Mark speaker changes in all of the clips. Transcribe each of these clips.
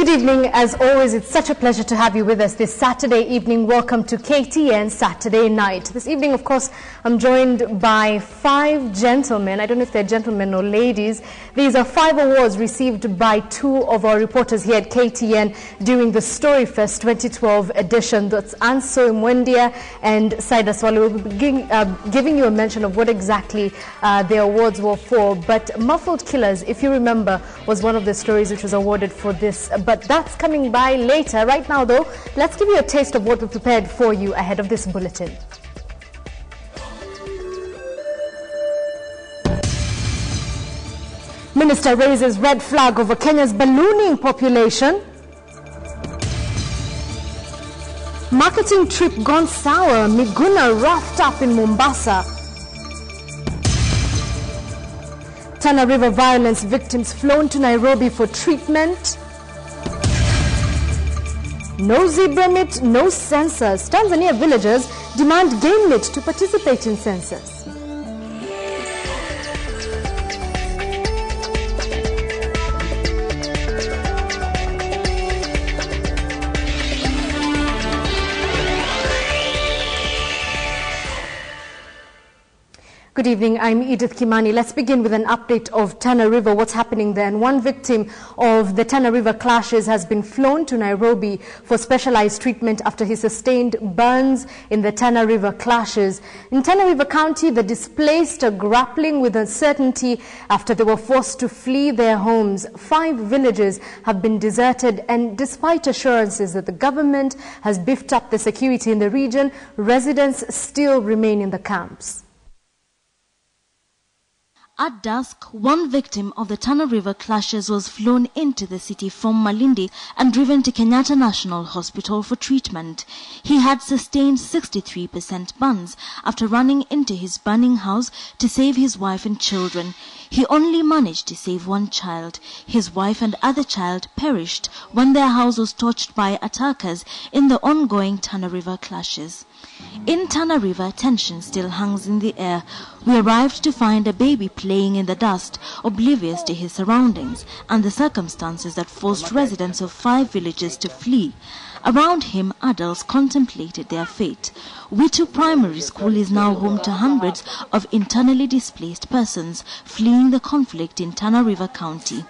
Speaker 1: Good evening. As always, it's such a pleasure to have you with us this Saturday evening. Welcome to KTN Saturday Night. This evening, of course, I'm joined by 5 gentlemen. I don't know if they're gentlemen or ladies. These are 5 awards received by 2 of our reporters here at KTN during the Storyfest 2012 edition. That's Anso Mwendia and Saida Swale. We'll be giving you a mention of what exactly their awards were for. But Muffled Killers, if you remember, was one of the stories which was awarded for this. But that's coming by later. Right now, though, let's give you a taste of what we prepared for you ahead of this bulletin. Minister raises red flag over Kenya's ballooning population. Marketing trip gone sour. Miguna roughed up in Mombasa. Tana River violence victims flown to Nairobi for treatment. No zebra meat, no census. Tanzania villagers demand game meat to participate in census. Good evening, I'm Edith Kimani. Let's begin with an update of Tana River, what's happening there. And one victim of the Tana River clashes has been flown to Nairobi for specialized treatment after he sustained burns in the Tana River clashes. In Tana River County, the displaced are grappling with uncertainty after they were forced to flee their homes. 5 villages have been deserted, and despite assurances that the government has beefed up the security in the region, residents still remain in the camps.
Speaker 2: At dusk, one victim of the Tana River clashes was flown into the city from Malindi and driven to Kenyatta National Hospital for treatment. He had sustained 63% burns after running into his burning house to save his wife and children. He only managed to save one child. His wife and other child perished when their house was torched by attackers in the ongoing Tana River clashes. In Tana River, tension still hangs in the air. We arrived to find a baby playing in the dust, oblivious to his surroundings and the circumstances that forced residents of 5 villages to flee. Around him, adults contemplated their fate. Witu Primary School is now home to hundreds of internally displaced persons fleeing the conflict in Tana River County.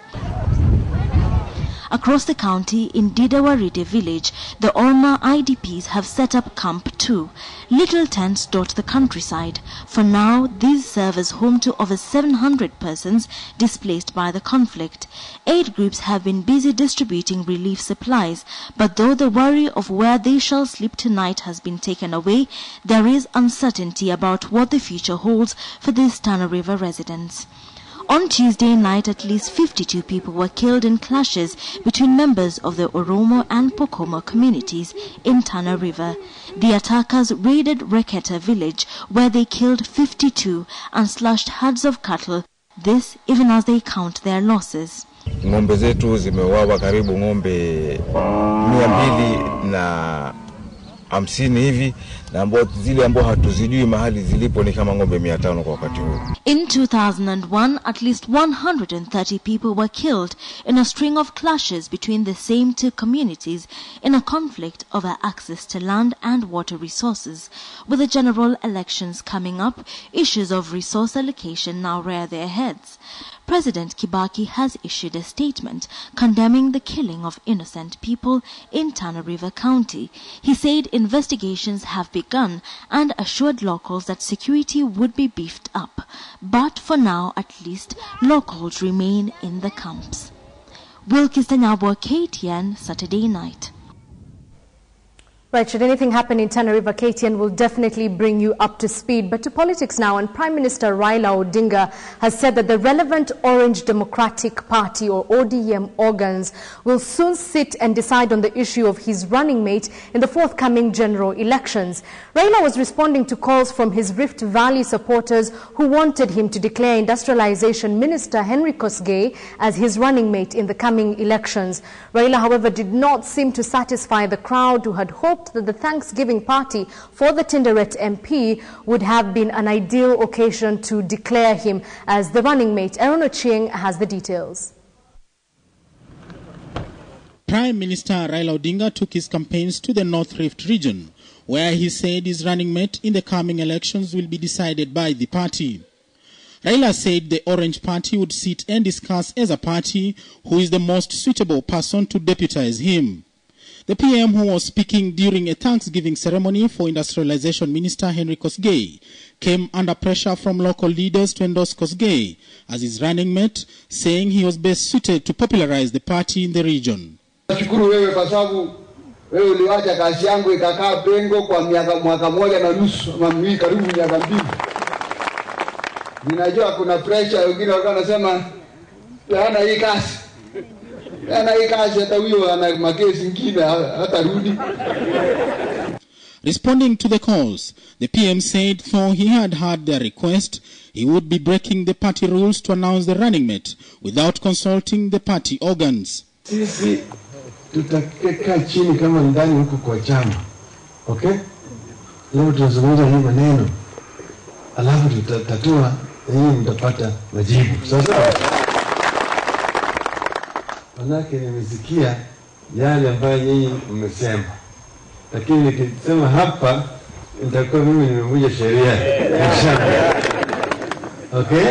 Speaker 2: Across the county, in Didawaride village, the Olma IDPs have set up Camp 2. Little tents dot the countryside. For now, these serve as home to over 700 persons displaced by the conflict. 8 groups have been busy distributing relief supplies, but though the worry of where they shall sleep tonight has been taken away, there is uncertainty about what the future holds for these Tana River residents. On Tuesday night, at least 52 people were killed in clashes between members of the Oromo and Pokomo communities in Tana River. The attackers raided Reketa village, where they killed 52 and slashed herds of cattle, this even as they count their losses.
Speaker 3: Ng'ombe zetu zimewawa karibu ng'ombe 250 hivi, na zile ambao hatuzijui mahali zilipo ni kama ng'ombe 500 kwa wakati huu.
Speaker 2: In 2001, at least 130 people were killed in a string of clashes between the same 2 communities in a conflict over access to land and water resources. With the general elections coming up, issues of resource allocation now rear their heads. President Kibaki has issued a statement condemning the killing of innocent people in Tana River County. He said investigations have begun and assured locals that security would be beefed up. But for now, at least, locals remain in the camps. Wilkis Tanyabwa, KTN, Saturday Night.
Speaker 1: Right, should anything happen in Tana River, KTN will definitely bring you up to speed. But to politics now, and Prime Minister Raila Odinga has said that the relevant Orange Democratic Party, or ODM organs, will soon sit and decide on the issue of his running mate in the forthcoming general elections. Raila was responding to calls from his Rift Valley supporters who wanted him to declare Industrialization Minister Henry Kosgei as his running mate in the coming elections. Raila, however, did not seem to satisfy the crowd who had hoped that the Thanksgiving party for the Tinderet MP would have been an ideal occasion to declare him as the running mate. Aaron Ochieng has the details.
Speaker 4: Prime Minister Raila Odinga took his campaigns to the North Rift region, where he said his running mate in the coming elections will be decided by the party. Raila said the Orange Party would sit and discuss as a party who is the most suitable person to deputize him. The PM, who was speaking during a Thanksgiving ceremony for Industrialization Minister Henry Kosgei, came under pressure from local leaders to endorse Kosgei as his running mate, saying he was best suited to popularize the party in the region.
Speaker 5: Nashukuru wewe kwa sababu wewe uliwacha kazi yangu ikakaa pengo kwa mwaka moja na nusu, karibu miaka mbili. Ninajua kuna pressure, wengine walikuwa wanasema hana hii kazi. Hana hii kazi, hata huyo ana makesi mengine hatarudi.
Speaker 4: Responding to the calls, the PM said though he had heard their request, he would be breaking the party rules to announce the running mate without consulting the party organs.
Speaker 5: Sisi tutakaa chini kama ndani huko kwa chama. Okay? Leo tunazungumza hii maneno. Alafu tutatatua hii, mtapata majibu. Sasa manake nimesikia yale ambayo nyinyi mmesema. Lakini nikisema hapa nitakuwa mimi nimevunja sheria. Okay?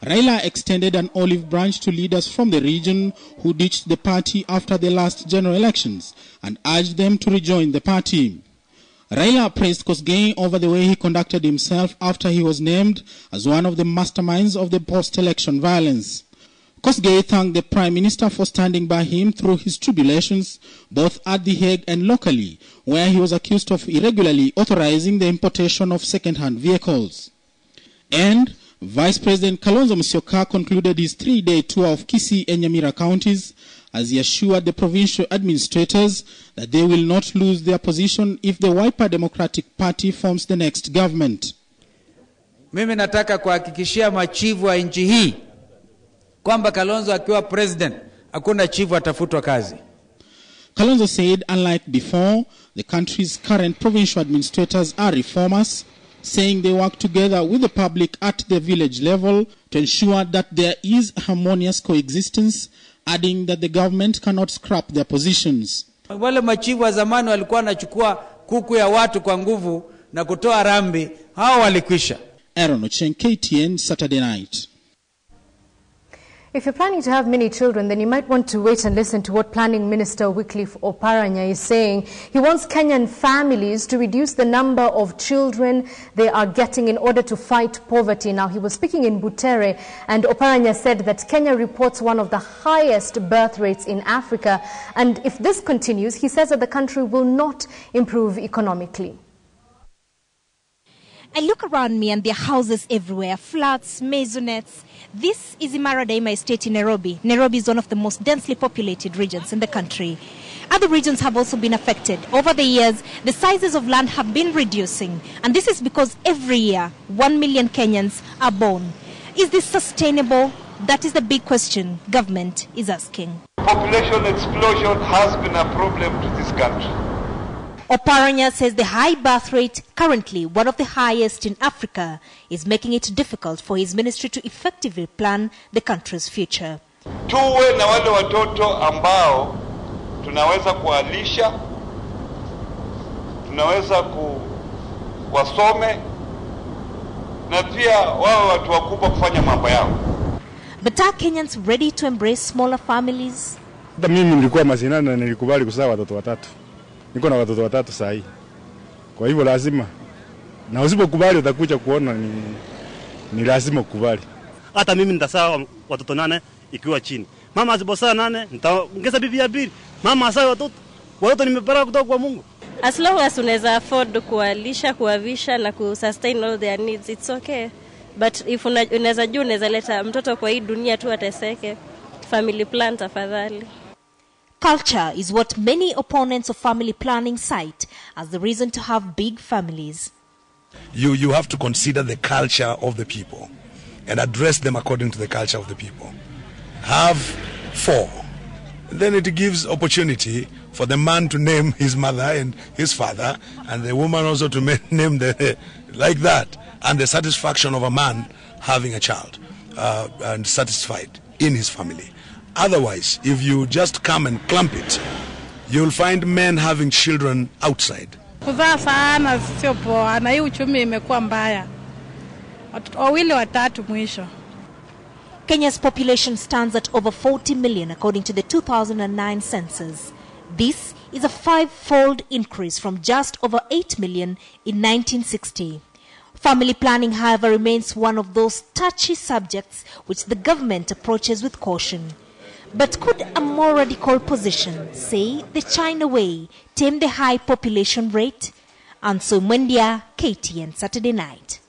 Speaker 4: Raila extended an olive branch to leaders from the region who ditched the party after the last general elections and urged them to rejoin the party. Raila praised Kosgei over the way he conducted himself after he was named as one of the masterminds of the post-election violence. Kosgei thanked the Prime Minister for standing by him through his tribulations, both at The Hague and locally, where he was accused of irregularly authorizing the importation of second-hand vehicles. And Vice President Kalonzo Musyoka concluded his 3-day tour of Kisii and Nyamira counties as he assured the provincial administrators that they will not lose their position if the Wiper Democratic Party forms the next government.
Speaker 6: Mimi nataka kuhakikishia machifu wa nchi hii kwamba Kalonzo akiwa president hakuna chifu atafutwa kazi.
Speaker 4: Kalonzo said unlike before, the country's current provincial administrators are reformers, saying they work together with the public at the village level to ensure that there is harmonious coexistence, adding that the government cannot scrap their positions.
Speaker 6: Wale machifu wa zamani walikuwa wanachukua kuku ya watu kwa nguvu na kutoa rambi, hao walikwisha.
Speaker 4: Aaron Ochieng, KTN, Saturday Night.
Speaker 1: If you're planning to have many children, then you might want to wait and listen to what Planning Minister Wycliffe Oparanya is saying. He wants Kenyan families to reduce the number of children they are getting in order to fight poverty. Now, he was speaking in Butere, and Oparanya said that Kenya reports one of the highest birth rates in Africa. And if this continues, he says that the country will not improve economically.
Speaker 7: I look around me and there are houses everywhere, flats, maisonettes. This is Imara Daima Estate in Nairobi. Nairobi is one of the most densely populated regions in the country. Other regions have also been affected. Over the years, the sizes of land have been reducing. And this is because every year, 1 million Kenyans are born. Is this sustainable? That is the big question government is asking.
Speaker 8: Population explosion has been a problem to this country.
Speaker 7: Oparanya says the high birth rate, currently one of the highest in Africa, is making it difficult for his ministry to effectively plan the country's future.
Speaker 8: Tuwe na wale watoto ambao tunaweza kuwalisha, tunaweza kuwasome, na pia wawe watu wakubwa kufanya mambo yao.
Speaker 7: But are Kenyans ready to embrace smaller families?
Speaker 9: Mimi nilikuwa masinani na nilikubali kuzaa watoto watatu. Niko na watoto watatu sasa hivi. Kwa hivyo lazima, na usipokubali utakuja kuona ni lazima ukubali.
Speaker 10: Hata mimi nitazaa watoto 8 ikiwa chini. Mama asipozaa 8 nitaongeza bibi ya pili. Mama azaa watoto nimebaraka kutoka kwa Mungu.
Speaker 11: As long as unaweza afford kuwalisha, kuwavisha na kusustain all their needs, it's okay. But if unaweza juu unaweza leta mtoto kwa hii dunia tu ateseke, family plan tafadhali.
Speaker 7: Culture is what many opponents of family planning cite as the reason to have big families.
Speaker 12: You have to consider the culture of the people and address them according to the culture of the people. Have 4. Then it gives opportunity for the man to name his mother and his father, and the woman also to name like that. And the satisfaction of a man having a child and satisfied in his family. Otherwise, if you just come and clump it, you'll find men having children outside.
Speaker 13: Kuzaa sana sio poa, na hii uchumi imekuwa mbaya. Wawili watatu mwisho.
Speaker 7: Kenya's population stands at over 40 million according to the 2009 census. This is a 5-fold increase from just over 8 million in 1960. Family planning, however, remains one of those touchy subjects which the government approaches with caution. But could a more radical position, say the China way, tame the high population rate? Anso Mwendia, KTN Saturday Night.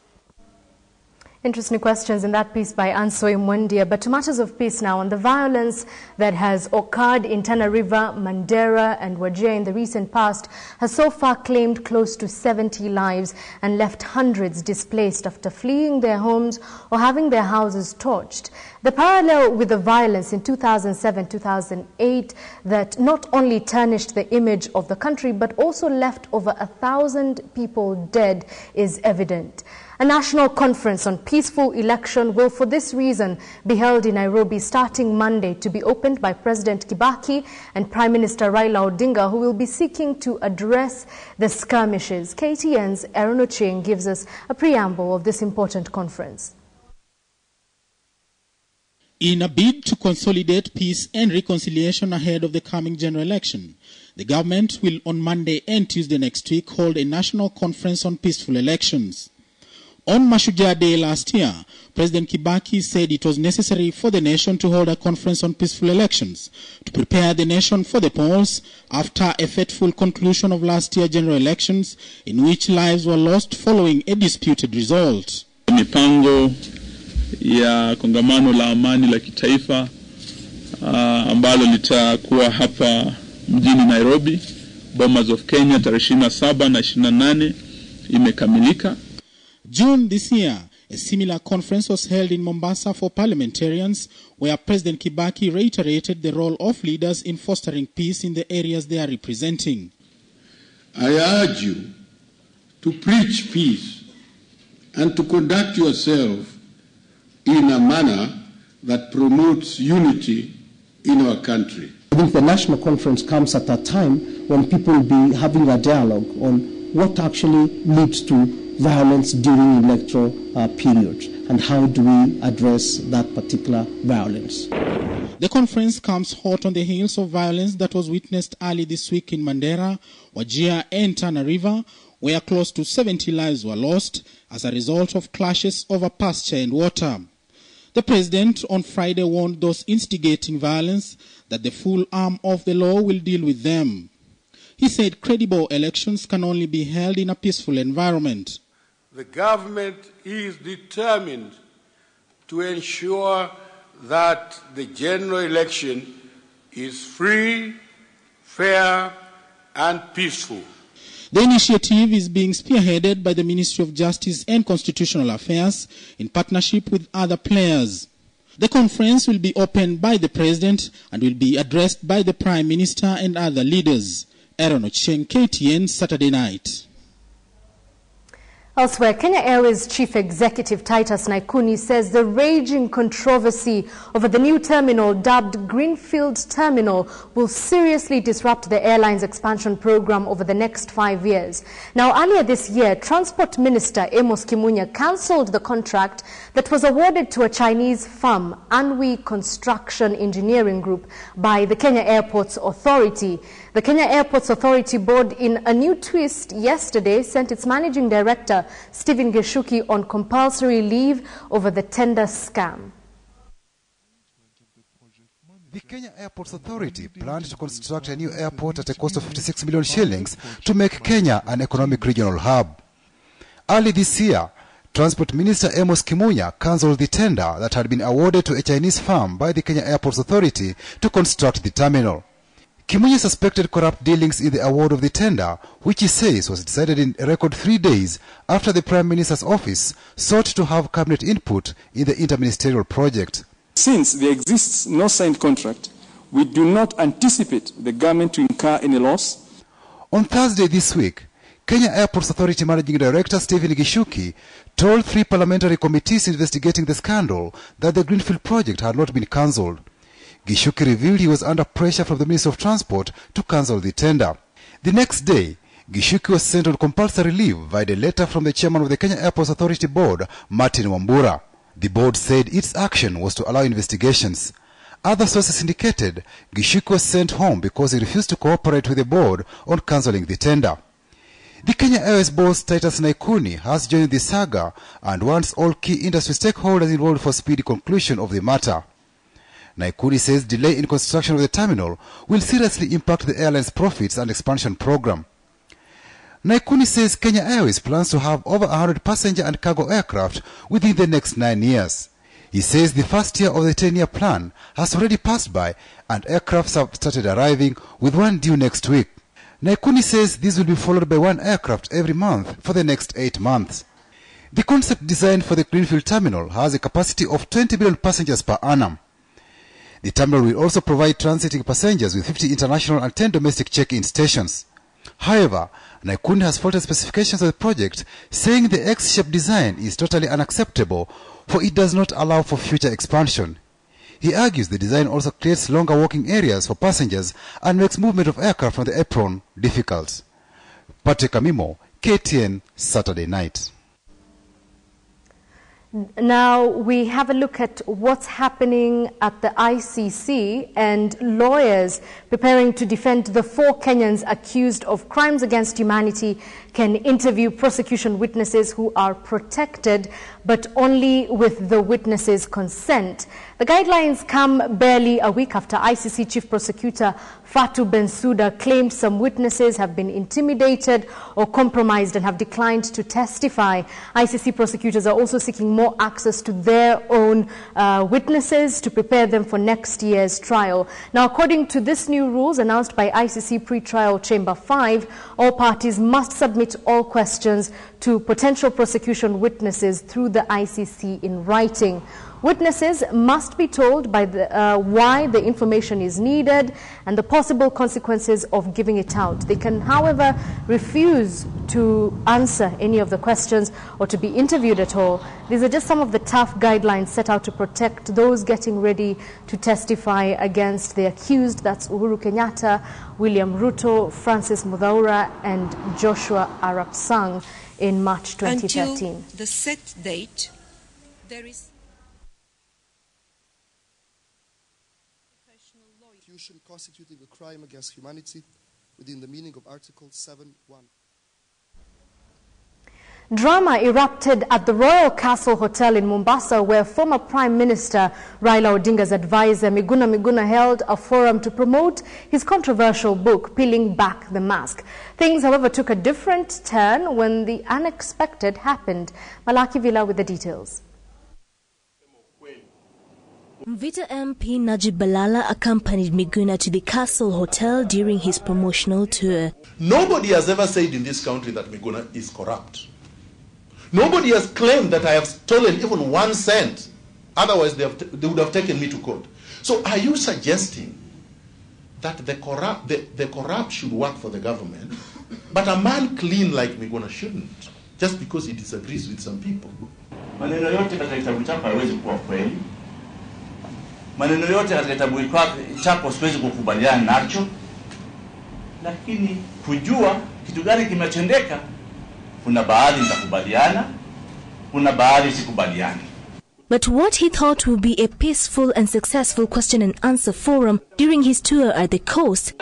Speaker 1: Interesting questions in that piece by Ansoi Mwendia. But to matters of peace now, on the violence that has occurred in Tana River, Mandera and Wajir in the recent past has so far claimed close to 70 lives and left hundreds displaced after fleeing their homes or having their houses torched. The parallel with the violence in 2007-2008 that not only tarnished the image of the country but also left over 1,000 people dead is evident. A national conference on peaceful election will for this reason be held in Nairobi starting Monday, to be opened by President Kibaki and Prime Minister Raila Odinga, who will be seeking to address the skirmishes. KTN's Aaron Ochieng gives us a preamble of this important conference.
Speaker 4: In a bid to consolidate peace and reconciliation ahead of the coming general election, the government will on Monday and Tuesday next week hold a national conference on peaceful elections. On Mashujaa Day last year, President Kibaki said it was necessary for the nation to hold a conference on peaceful elections to prepare the nation for the polls after a fateful conclusion of last year's general elections in which lives were lost following a disputed result.
Speaker 14: Mipango ya kongamano la amani la kitaifa ambalo litakuwa hapa mjini Nairobi, Bomas of Kenya, tarehe 27 na 28 imekamilika.
Speaker 4: June this year, a similar conference was held in Mombasa for parliamentarians, where President Kibaki reiterated the role of leaders in fostering peace in the areas they are representing.
Speaker 15: I urge you to preach peace and to conduct yourself in a manner that promotes unity in our country.
Speaker 16: I think the national conference comes at a time when people will be having a dialogue on what actually leads to violence during electoral periods and how do we address that particular violence.
Speaker 4: The conference comes hot on the heels of violence that was witnessed early this week in Mandera, Wajir and Tana River, where close to 70 lives were lost as a result of clashes over pasture and water. The president on Friday warned those instigating violence that the full arm of the law will deal with them. He said credible elections can only be held in a peaceful environment.
Speaker 15: The government is determined to ensure that the general election is free, fair, and peaceful.
Speaker 4: The initiative is being spearheaded by the Ministry of Justice and Constitutional Affairs in partnership with other players. The conference will be opened by the President and will be addressed by the Prime Minister and other leaders. Aaron Ochieng, KTN, Saturday Night.
Speaker 1: Elsewhere, Kenya Airways Chief Executive Titus Naikuni says the raging controversy over the new terminal dubbed Greenfield Terminal will seriously disrupt the airline's expansion program over the next 5 years. Now, earlier this year, Transport Minister Amos Kimunya cancelled the contract that was awarded to a Chinese firm, Anhui Construction Engineering Group, by the Kenya Airports Authority. The Kenya Airports Authority Board, in a new twist yesterday, sent its managing director, Stephen Geshuki, on compulsory leave over the tender scam.
Speaker 17: The Kenya Airports Authority planned to construct a new airport at a cost of 56 million shillings to make Kenya an economic regional hub. Early this year, Transport Minister Amos Kimunya cancelled the tender that had been awarded to a Chinese firm by the Kenya Airports Authority to construct the terminal. Kimunya suspected corrupt dealings in the award of the tender, which he says was decided in a record 3 days after the Prime Minister's office sought to have cabinet input in the interministerial project.
Speaker 18: Since there exists no signed contract, we do not anticipate the government to incur any loss.
Speaker 17: On Thursday this week, Kenya Airports Authority Managing Director Stephen Geshuki told 3 parliamentary committees investigating the scandal that the Greenfield project had not been cancelled. Gichuki revealed he was under pressure from the Minister of Transport to cancel the tender. The next day, Gichuki was sent on compulsory leave via a letter from the chairman of the Kenya Airports Authority Board, Martin Wambura. The board said its action was to allow investigations. Other sources indicated Gichuki was sent home because he refused to cooperate with the board on cancelling the tender. The Kenya Airways boss Titus Naikuni has joined the saga and wants all key industry stakeholders involved for speedy conclusion of the matter. Naikuni says delay in construction of the terminal will seriously impact the airline's profits and expansion program. Naikuni says Kenya Airways plans to have over 100 passenger and cargo aircraft within the next 9 years. He says the first year of the 10-year plan has already passed by and aircrafts have started arriving, with one due next week. Naikuni says this will be followed by one aircraft every month for the next 8 months. The concept design for the Greenfield terminal has a capacity of 20 million passengers per annum. The terminal will also provide transiting passengers with 50 international and 10 domestic check-in stations. However, Naikuni has faulted specifications of the project, saying the X-shaped design is totally unacceptable, for it does not allow for future expansion. He argues the design also creates longer walking areas for passengers and makes movement of aircraft on the apron difficult. Patrick Amimo, KTN, Saturday Night.
Speaker 1: Now we have a look at what's happening at the ICC and lawyers preparing to defend the 4 Kenyans accused of crimes against humanity can interview prosecution witnesses who are protected, but only with the witnesses' consent. The guidelines come barely a week after ICC Chief Prosecutor Fatu Bensouda claimed some witnesses have been intimidated or compromised and have declined to testify. ICC prosecutors are also seeking more access to their own witnesses to prepare them for next year's trial. Now, according to this new rules announced by ICC Pre-Trial Chamber 5, all parties must submit all questions to potential prosecution witnesses through the ICC in writing. Witnesses must be told by why the information is needed and the possible consequences of giving it out. They can, however, refuse to answer any of the questions or to be interviewed at all. These are just some of the tough guidelines set out to protect those getting ready to testify against the accused. That's Uhuru Kenyatta, William Ruto, Francis Muthaura, and Joshua Arap Sang in March 2013.
Speaker 19: Until the set date, there is
Speaker 20: constituting a crime against humanity within the meaning of Article 7(1).
Speaker 1: Drama erupted at the Royal Castle Hotel in Mombasa, where former Prime Minister Raila Odinga's advisor Miguna Miguna held a forum to promote his controversial book, Peeling Back the Mask. Things, however, took a different turn when the unexpected happened. Malaki Villa with the details.
Speaker 2: Mvita MP Najib Balala accompanied Miguna to the Castle Hotel during his promotional tour.
Speaker 21: Nobody has ever said in this country that Miguna is corrupt. Nobody has claimed that I have stolen even 1 cent. Otherwise, they would have taken me to court. So are you suggesting that the corrupt should work for the government, but a man clean like Miguna shouldn't, just because he disagrees with some people?
Speaker 22: Maneno yote katika kitabu chako haiwezi kuwa kweli. Maneno yote katika kitabu chako siwezi kukubaliana nacho, lakini kujua kitu gani kimetendeka, kuna baadhi nitakubaliana, kuna baadhi sikubaliani.
Speaker 2: But what he thought would be a peaceful and successful question and answer forum during his tour at the coast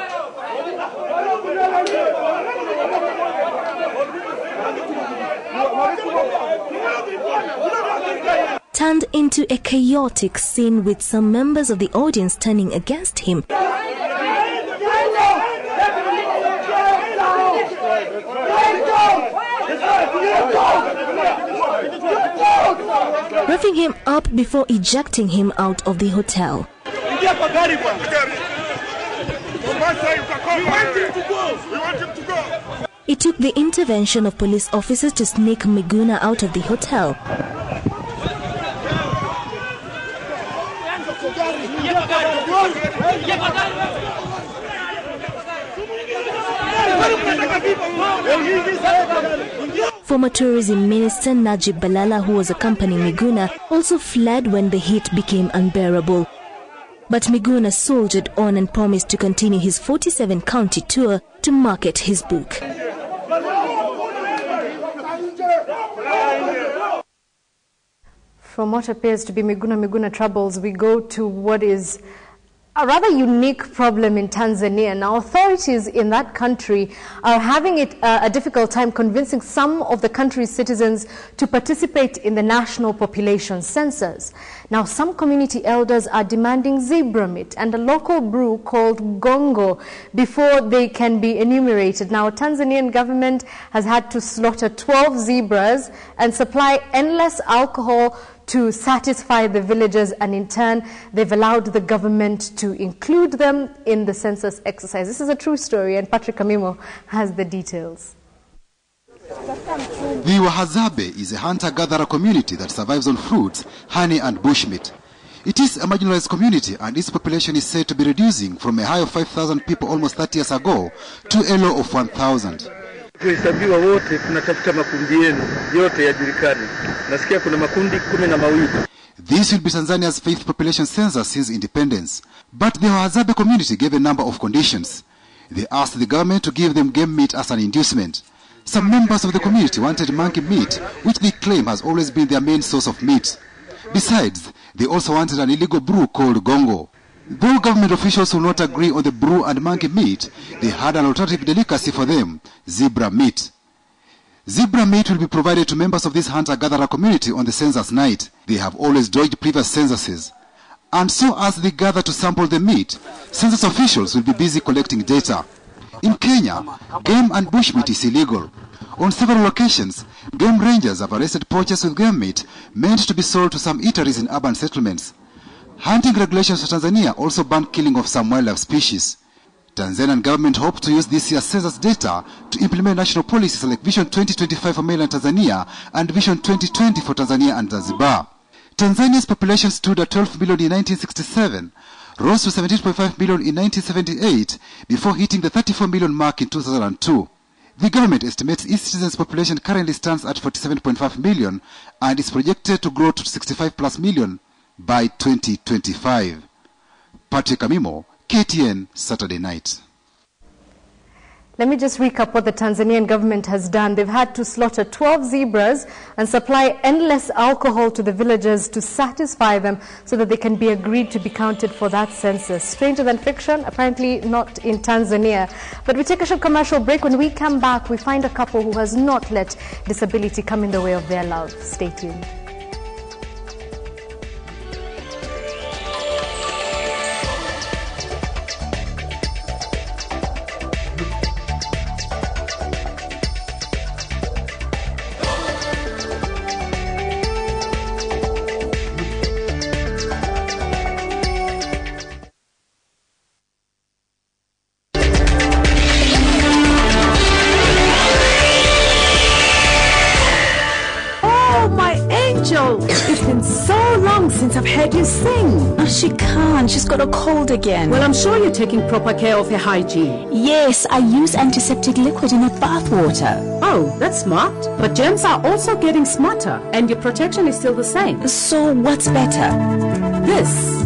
Speaker 2: turned into a chaotic scene, with some members of the audience turning against him, roughing him up before ejecting him out of the hotel. It took the intervention of police officers to sneak Miguna out of the hotel. Former Tourism Minister Najib Balala, who was accompanying Miguna, also fled when the heat became unbearable.
Speaker 3: But Miguna soldiered on and promised to continue his 47-county tour to market his book.
Speaker 1: From what appears to be Miguna troubles, we go to what is a rather unique problem in Tanzania. Now, authorities in that country are having a difficult time convincing some of the country's citizens to participate in the national population census. Now, some community elders are demanding zebra meat and a local brew called gongo before they can be enumerated. Now, Tanzanian government has had to slaughter 12 zebras and supply endless alcohol to satisfy the villagers, and in turn they've allowed the government to include them in the census exercise. This is a true story, and Patrick Amimo has the details.
Speaker 5: The Wahadzabe is a hunter-gatherer community that survives on fruits, honey and bushmeat. It is a marginalized community, and its population is said to be reducing from a high of 5,000 people almost 30 years ago to a low of 1,000.
Speaker 23: Kuhesabiwa wote tunatafuta makundi yenu yote yajulikane. Nasikia kuna makundi 12.
Speaker 5: This will be Tanzania's 5th population census since independence. But the Wahadzabe community gave a number of conditions. They asked the government to give them game meat as an inducement. Some members of the community wanted monkey meat, which they claim has always been their main source of meat. Besides, they also wanted an illegal brew called gongo. Though government officials will not agree on the brew and monkey meat, they had an alternative delicacy for them, zebra meat. Zebra meat will be provided to members of this hunter-gatherer community on the census night. They have always dodged previous censuses. And so as they gather to sample the meat, census officials will be busy collecting data. In Kenya, game and bushmeat is illegal. On several occasions, game rangers have arrested poachers with game meat meant to be sold to some eateries in urban settlements. Hunting regulations for Tanzania also ban killing of some wildlife species. Tanzanian government hopes to use this year's census data to implement national policies like Vision 2025 for mainland Tanzania and Vision 2020 for Tanzania and Zanzibar. Tanzania's population stood at 12 million in 1967, rose to 17.5 million in 1978, before hitting the 34 million mark in 2002. The government estimates its citizens' population currently stands at 47.5 million and is projected to grow to 65 plus million by 2025. Patrick Amimo, KTN, Saturday Night.
Speaker 1: Let me just recap what the Tanzanian government has done. They've had to slaughter 12 zebras and supply endless alcohol to the villagers to satisfy them so that they can be agreed to be counted for that census. Stranger than fiction? Apparently not in Tanzania. But we take a short commercial break. When we come back, we find a couple who has not let disability come in the way of their love. Stay tuned.
Speaker 24: It's been so long since I've heard you sing.
Speaker 25: Oh, she can't. She's got a cold again.
Speaker 24: Well, I'm sure you're taking proper care of her hygiene.
Speaker 25: Yes, I use antiseptic liquid in her bath water.
Speaker 24: Oh, that's smart. But germs are also getting smarter, and your protection is still the same.
Speaker 25: So what's better?
Speaker 24: This.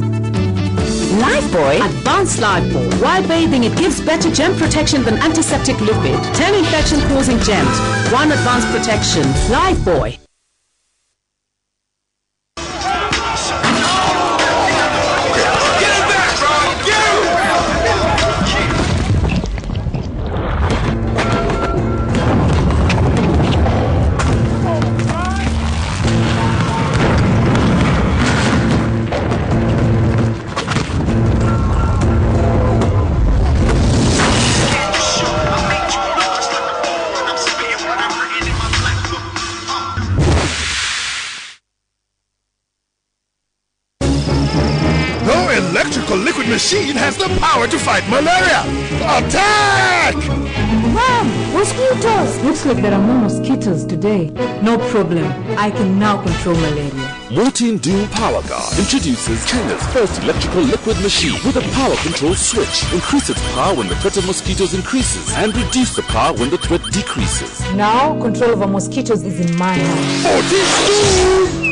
Speaker 25: Lifebuoy?
Speaker 24: Advanced Lifebuoy. While bathing, it gives better germ protection than antiseptic liquid. 10 infection-causing germs. 1 advanced protection. Lifebuoy.
Speaker 26: Liquid machine has the power to fight malaria. Attack!
Speaker 24: Mom, mosquitoes! Looks like there are more mosquitoes today. No problem. I can now control malaria.
Speaker 27: Mortein Dual Power Guard introduces China's first electrical liquid machine with a power control switch. Increase its power when the threat of mosquitoes increases and reduce the power when the threat decreases.
Speaker 24: Now, control over mosquitoes is in my hands.
Speaker 26: Mortein Dual!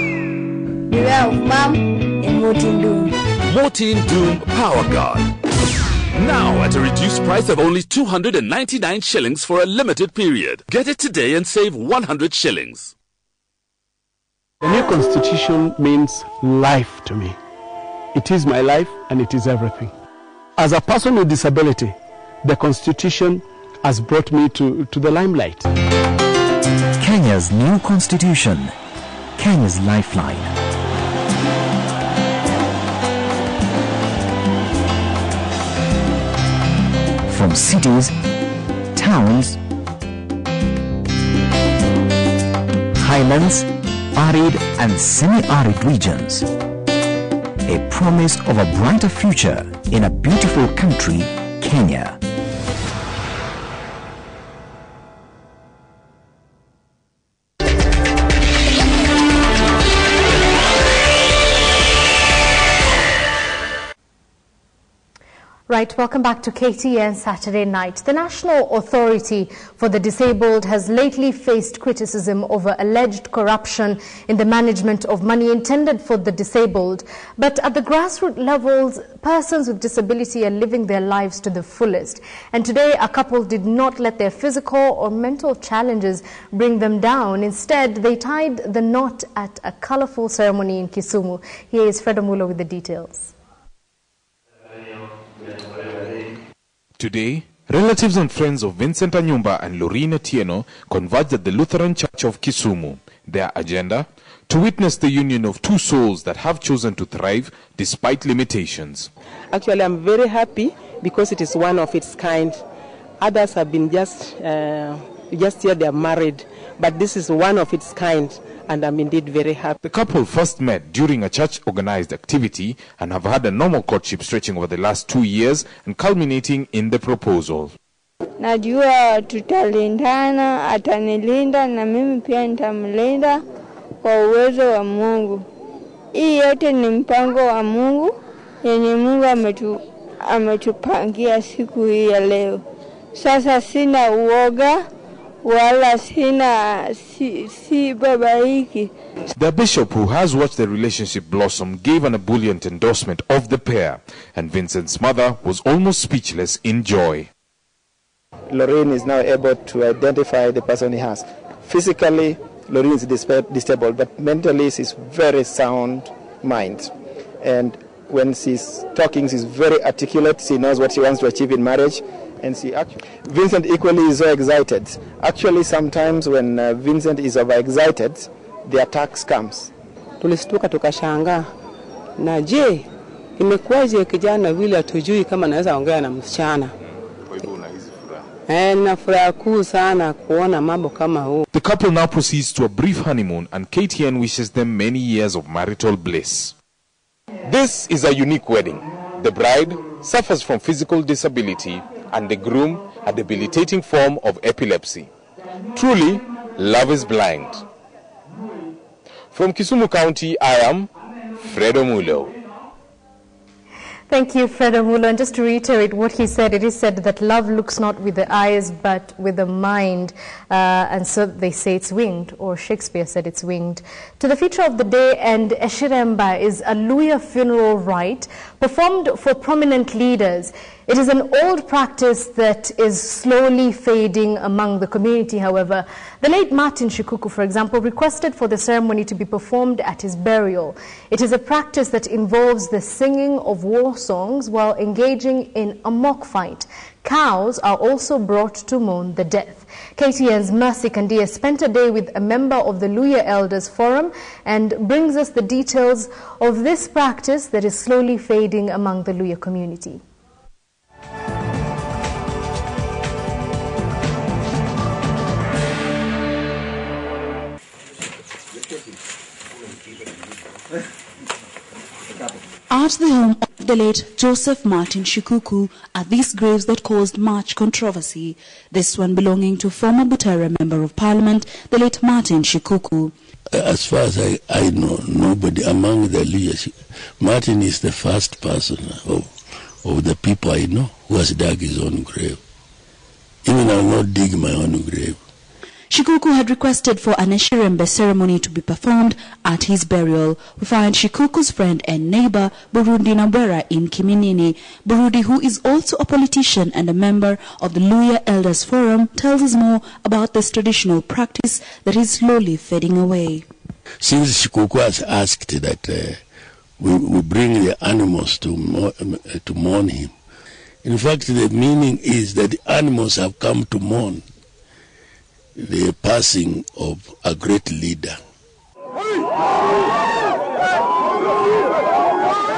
Speaker 28: Beware of Mom and Mortein Dual.
Speaker 27: Mortein Doom Power Guard. Now at a reduced price of only 299 shillings for a limited period. Get it today and save 100 shillings.
Speaker 6: The new constitution means life to me. It is my life and it is everything. As a person with disability, the constitution has brought me to the limelight.
Speaker 8: Kenya's new constitution, Kenya's lifeline. From cities, towns, highlands, arid and semi-arid regions. A promise of a brighter future in a beautiful country, Kenya.
Speaker 1: Right, welcome back to KTN Saturday Night. The National Authority for the Disabled has lately faced criticism over alleged corruption in the management of money intended for the disabled. But at the grassroots levels, persons with disability are living their lives to the fullest. And today, a couple did not let their physical or mental challenges bring them down. Instead, they tied the knot at a colorful ceremony in Kisumu. Here is Fred Omulo with the details.
Speaker 9: Today, relatives and friends of Vincent Anyumba and Lorraine Atieno converged at the Lutheran Church of Kisumu. Their agenda? To witness the union of two souls that have chosen to thrive despite limitations.
Speaker 10: Actually, I'm very happy because it is one of its kind. Others have been just here they are married, but this is one of its kind. And I'm indeed very happy.
Speaker 9: The couple first met during a church-organized activity and have had a normal courtship stretching over the last 2 years and culminating in the proposal.
Speaker 11: Najua tutalindana, atanilinda na mimi pia nitamlinda kwa uwezo wa Mungu. Hii yote ni mpango wa Mungu yenye Mungu ametupangia siku hii ya leo. Sasa sina uoga.
Speaker 9: The bishop, who has watched the relationship blossom, gave an ebullient endorsement of the pair, and Vincent's mother was almost speechless in joy.
Speaker 10: Lorraine is now able to identify the person he has. Physically, Lorraine is disabled, but mentally she's very sound mind. And when she's talking, she's very articulate. She knows what she wants to achieve in marriage. And Vincent equally is so excited. Actually, sometimes when Vincent is overexcited, the attacks comes. Tulistuka tukashangaa. Na je, imekuwaje kijana vile hatujui kama anaweza ongea na msichana?
Speaker 9: Kwa hivyo unahisi furaha?
Speaker 10: Na furaha kuu sana kuona mambo kama huu.
Speaker 9: The couple now proceeds to a brief honeymoon, and KTN wishes them many years of marital bliss. This is a unique wedding. The bride suffers from physical disability and the groom a debilitating form of epilepsy. Truly, love is blind. From Kisumu County, I am Fred Omulo.
Speaker 1: Thank you, Fred Omulo. And just to reiterate what he said, it is said that love looks not with the eyes but with the mind. And so they say it's winged, or Shakespeare said it's winged. To the feature of the day, and Eshiremba is a Luya funeral rite performed for prominent leaders. It is an old practice that is slowly fading among the community, however. The late Martin Shikuku, for example, requested for the ceremony to be performed at his burial. It is a practice that involves the singing of war songs while engaging in a mock fight. Cows are also brought to mourn the death. KTN's Mercy Kandia spent a day with a member of the Luya Elders Forum and brings us the details of this practice that is slowly fading among the Luya community.
Speaker 12: At the home of the late Joseph Martin Shikuku are these graves that caused much controversy. This one belonging to former Butere Member of Parliament, the late Martin Shikuku.
Speaker 15: As far as I know, nobody among the leaders, Martin is the first person of the people I know who has dug his own grave. Even I will not dig my own grave.
Speaker 12: Shikuku had requested for an Eshirembe ceremony to be performed at his burial. We find Shikuku's friend and neighbor, Burundi Nabwera, in Kiminini. Burundi, who is also a politician and a member of the Luya Elders Forum, tells us more about this traditional practice that is slowly fading away.
Speaker 4: Since Shikuku has asked that we bring the animals to mourn him, in fact, the meaning is that the animals have come to mourn the passing of a great leader.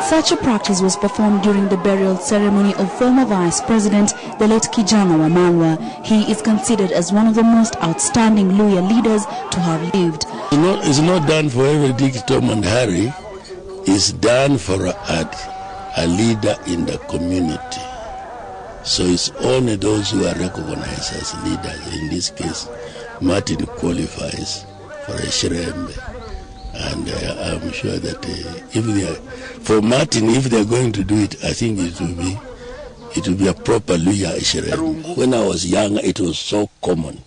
Speaker 12: Such a practice was performed during the burial ceremony of former Vice President, the late Kijana Wamalwa. He is considered as one of the most outstanding Luya leaders to have lived.
Speaker 4: It's not done for every Dick, Tom and Harry. It's done for a leader in the community. So it's only those who are recognized as leaders. In this case, Martin qualifies for a Shirembe. And I'm sure that for Martin, if they're going to do it, I think it will be a proper Luya Shirembe. When I was young, it was so common.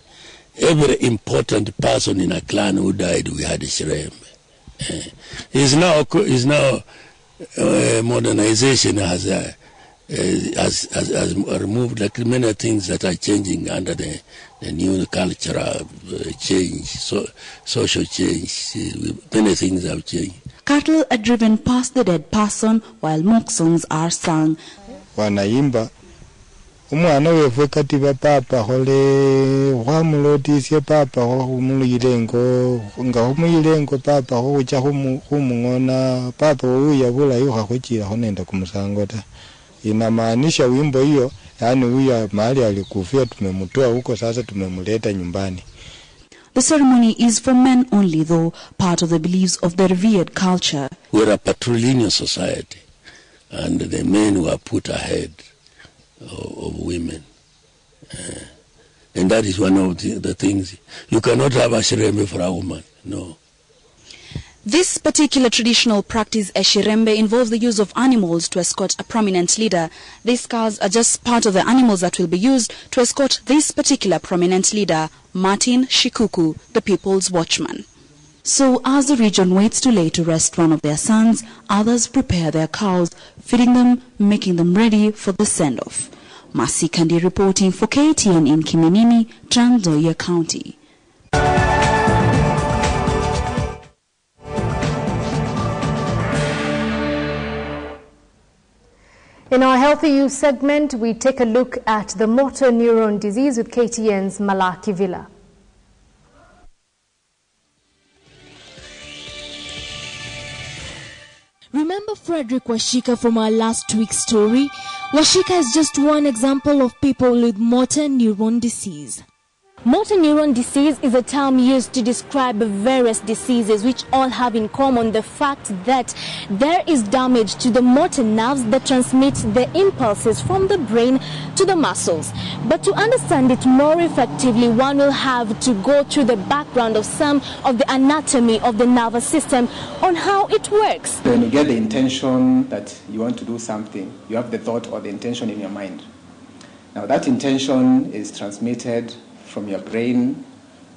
Speaker 4: Every important person in a clan who died, we had a Shirembe. It's now modernization has removed like many things that are changing under the new cultural change, social change. Many things have changed.
Speaker 12: Cattle are driven past the dead person while mock songs are sung.
Speaker 7: Wanaimba umwana wewe katiba papa hole wamulotisye papa humulilengo nga humulilengo papa hocha humungona papa uya bula yuha kuchira honenda kumusango ta. Inamaanisha wimbo hiyo, yani huyu mahali alikufia tumemtoa huko, sasa tumemleta nyumbani.
Speaker 12: The ceremony is for men only, though part of the beliefs of the revered culture.
Speaker 4: We're a patrilineal society, and the men were put ahead of women. And that is one of the things. You cannot have a shirembe for a woman, no.
Speaker 12: This particular traditional practice, Eshirembe, involves the use of animals to escort a prominent leader. These cars are just part of the animals that will be used to escort this particular prominent leader, Martin Shikuku, the people's watchman. So as the region waits to lay to rest one of their sons, others prepare their cows, feeding them, making them ready for the send-off. Masi Kandi reporting for KTN in Kiminini, Trans Nzoia County.
Speaker 1: In our Healthy You segment, we take a look at the motor neuron disease with KTN's Malaki Villa.
Speaker 2: Remember Frederick Washika from our last week's story? Washika is just one example of people with motor neuron disease.
Speaker 13: Motor neuron disease is a term used to describe various diseases which all have in common the fact that there is damage to the motor nerves that transmit the impulses from the brain to the muscles. But to understand it more effectively, one will have to go through the background of some of the anatomy of the nervous system on how it works.
Speaker 14: When you get the intention that you want to do something, you have the thought or the intention in your mind. Now that intention is transmitted from your brain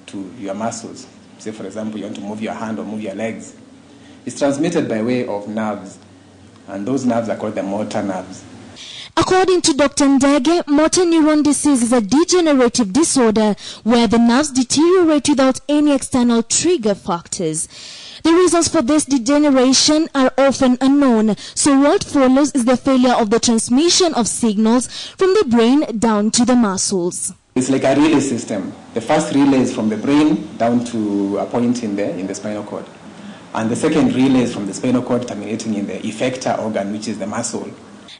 Speaker 14: to your muscles. Say, for example, you want to move your hand or move your legs. It's transmitted by way of nerves, and those nerves are called the motor nerves.
Speaker 2: According to Dr. Ndege, motor neuron disease is a degenerative disorder where the nerves deteriorate without any external trigger factors. The reasons for this degeneration are often unknown, so what follows is the failure of the transmission of signals from the brain down to the muscles.
Speaker 14: It's like a relay system. The first relay is from the brain down to a point in the spinal cord. And the second relay is from the spinal cord terminating in the effector organ, which is the muscle.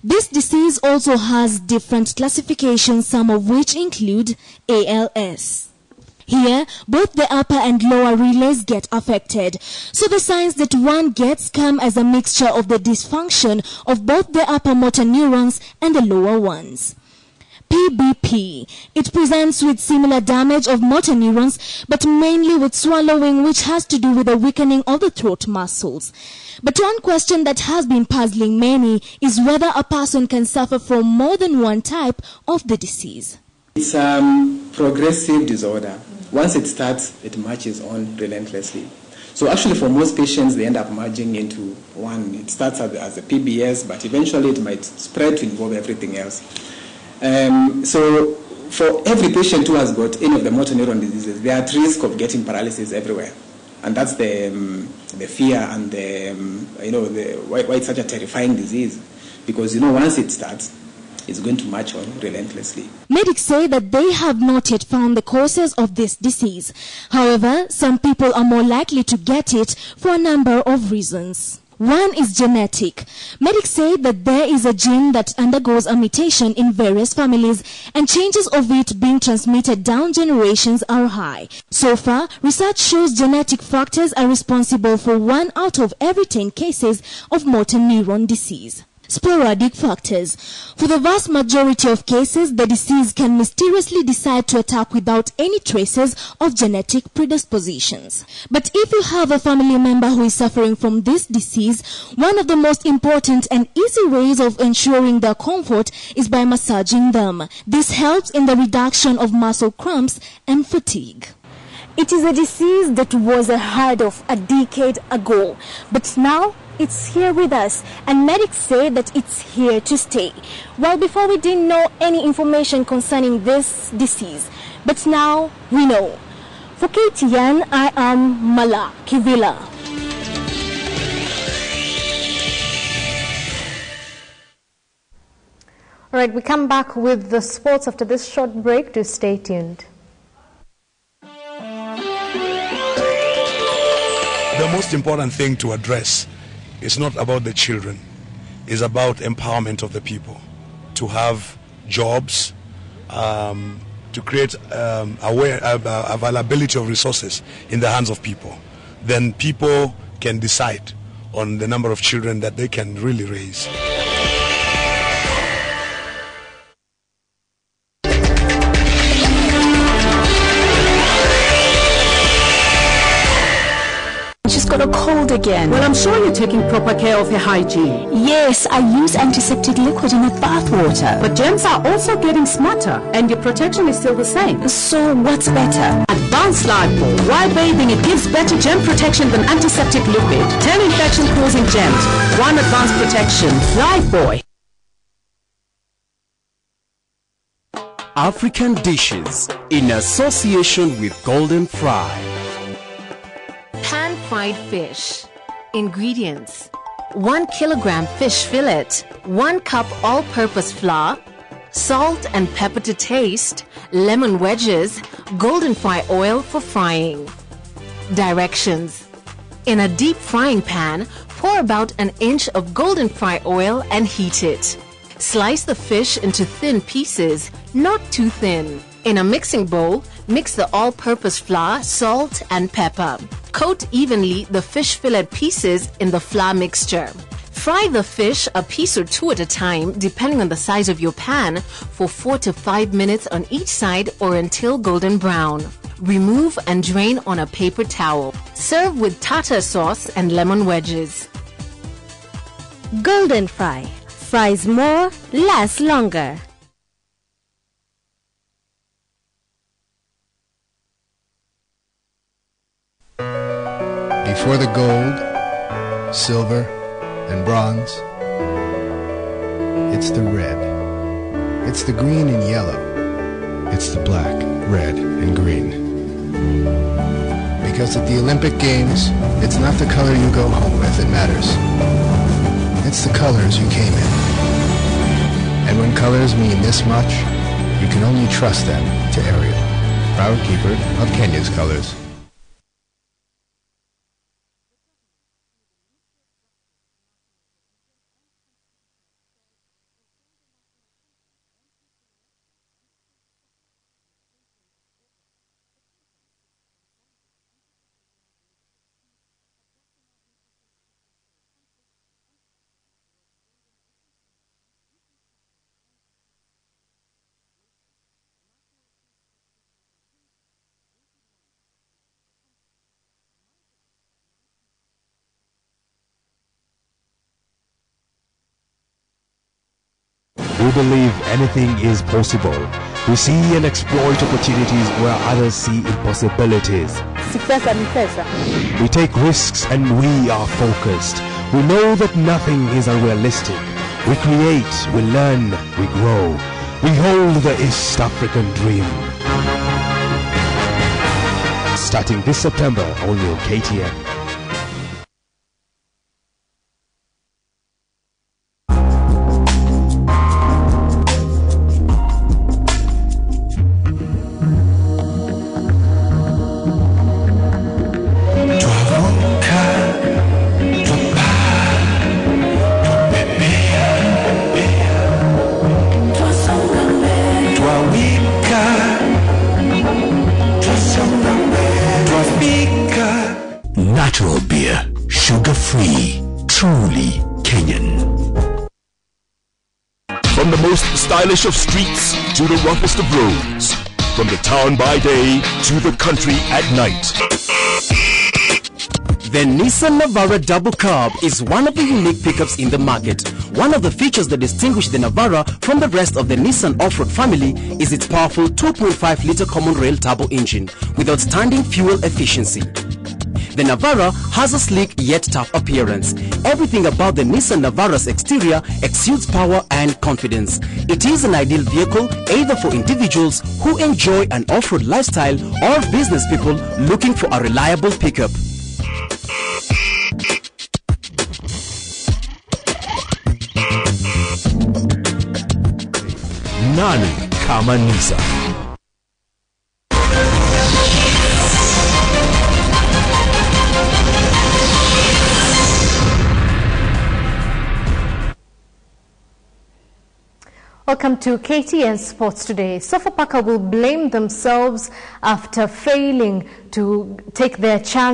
Speaker 2: This disease also has different classifications, some of which include ALS. Here, both the upper and lower relays get affected. So the signs that one gets come as a mixture of the dysfunction of both the upper motor neurons and the lower ones. PBP. It presents with similar damage of motor neurons, but mainly with swallowing, which has to do with the weakening of the throat muscles. But one question that has been puzzling many is whether a person can suffer from more than one type of the disease.
Speaker 14: It's a progressive disorder once it starts, it marches on relentlessly. So actually for most patients, they end up merging into one. It starts as a PBS, but eventually it might spread to involve everything else. So for every patient who has got any of the motor neuron diseases, they are at risk of getting paralysis everywhere. And that's the fear and why it's such a terrifying disease. Because, once it starts, it's going to march on relentlessly.
Speaker 2: Medics say that they have not yet found the causes of this disease. However, some people are more likely to get it for a number of reasons. One is genetic. Medics say that there is a gene that undergoes a mutation in various families, and chances of it being transmitted down generations are high. So far, research shows genetic factors are responsible for 1 out of every 10 cases of motor neuron disease. Sporadic factors. For the vast majority of cases, the disease can mysteriously decide to attack without any traces of genetic predispositions. But if you have a family member who is suffering from this disease, one of the most important and easy ways of ensuring their comfort is by massaging them. This helps in the reduction of muscle cramps and fatigue.
Speaker 13: It is a disease that was unheard of a decade ago, but now it's here with us, and medics say that it's here to stay. Well, before we didn't know any information concerning this disease, but now we know. For KTN, I am Mala Kivila.
Speaker 1: All right, we come back with the sports after this short break. Do stay tuned.
Speaker 16: The most important thing to address is not about the children. It's about empowerment of the people, to have jobs, to create availability of resources in the hands of people. Then people can decide on the number of children that they can really raise.
Speaker 24: She's got a cold again. Well, I'm sure you're taking proper care of her hygiene.
Speaker 25: Yes, I use antiseptic liquid in her bath water.
Speaker 24: But germs are also getting smarter, and your protection is still the same.
Speaker 25: So what's better?
Speaker 24: Advanced Lifebuoy. While bathing, it gives better germ protection than antiseptic liquid. 10 infection-causing germs, 1 advanced protection. Lifebuoy.
Speaker 17: African dishes in association with Golden Fry.
Speaker 18: Pan-fried fish. Ingredients: 1 kilogram fish fillet, 1 cup all-purpose flour, salt and pepper to taste, lemon wedges, golden fry oil for frying. Directions: in a deep frying pan, pour about 1 inch of golden fry oil and heat it. Slice the fish into thin pieces, not too thin. In a mixing bowl, mix the all-purpose flour, salt and pepper. Coat evenly the fish fillet pieces in the flour mixture. Fry the fish a piece or 2 at a time, depending on the size of your pan, for 4 to 5 minutes on each side or until golden brown. Remove and drain on a paper towel. Serve with tartar sauce and lemon wedges.
Speaker 19: Golden Fry. Fries more, lasts longer.
Speaker 20: Before the gold, silver, and bronze, it's the red. It's the green and yellow. It's the black, red, and green. Because at the Olympic Games, it's not the color you go home with that matters. It's the colors you came in. And when colors mean this much, you can only trust them to Ariel, proud keeper of Kenya's colors.
Speaker 8: We believe anything is possible
Speaker 17: We see and exploit opportunities where others see impossibilities. We take risks and we are focused. We know that nothing is unrealistic. We create, we learn, we grow. We hold the East African dream. Starting this September, only on KTN.
Speaker 3: Natural beer, sugar-free, truly Kenyan.
Speaker 17: From the most stylish of streets to the roughest of roads, from the town by day to the country at night.
Speaker 5: The Nissan Navara Double Cab is one of the unique pickups in the market. One of the features that distinguish the Navara from the rest of the Nissan off-road family is its powerful 2.5-liter common rail turbo engine with outstanding fuel efficiency. The Navara has a sleek yet tough appearance. Everything about the Nissan Navara's exterior exudes power and confidence. It is an ideal vehicle either for individuals who enjoy an off-road lifestyle or business people looking for a reliable pickup.
Speaker 17: Nani kama Nissan?
Speaker 1: Welcome to KTN Sports Today. Sofapaka will blame themselves after failing to take their chance